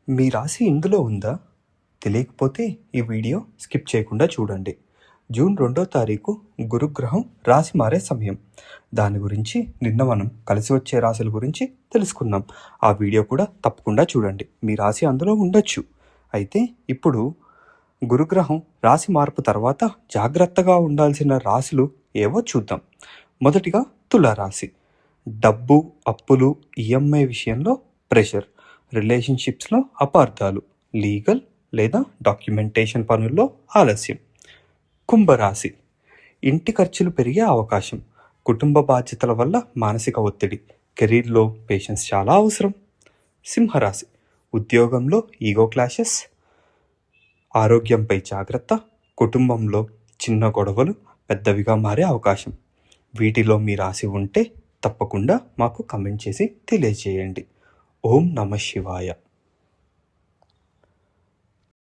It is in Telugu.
మీ రాశి ఇందులో ఉందా? తెలియకపోతే ఈ వీడియో స్కిప్ చేయకుండా చూడండి. జూన్ 2వ తారీఖు గురుగ్రహం రాశి మారే సమయం. దాని గురించి నిన్న మనం కలిసి వచ్చే రాశుల గురించి తెలుసుకున్నాం. ఆ వీడియో కూడా తప్పకుండా చూడండి. మీ రాశి అందులో ఉండొచ్చు. అయితే ఇప్పుడు గురుగ్రహం రాశి మార్పు తర్వాత జాగ్రత్తగా ఉండాల్సిన రాశులు ఏవో చూద్దాం. మొదటిగా తులారాశి. డబ్బు, అప్పులు, ఈఎంఐ విషయంలో ప్రెషర్, రిలేషన్షిప్స్లో అపార్థాలు, లీగల్ లేదా డాక్యుమెంటేషన్ పనుల్లో ఆలస్యం. కుంభరాశి. ఇంటి ఖర్చులు పెరిగే అవకాశం, కుటుంబ బాధ్యతల వల్ల మానసిక ఒత్తిడి, కెరీర్లో పేషెన్స్ చాలా అవసరం. సింహరాశి. ఉద్యోగంలో ఈగో క్లాషెస్, ఆరోగ్యంపై జాగ్రత్త, కుటుంబంలో చిన్న గొడవలు పెద్దవిగా మారే అవకాశం. వీటిలో మీ రాశి ఉంటే తప్పకుండా మాకు కమెంట్ చేసి తెలియజేయండి. ఓం నమః శివాయ.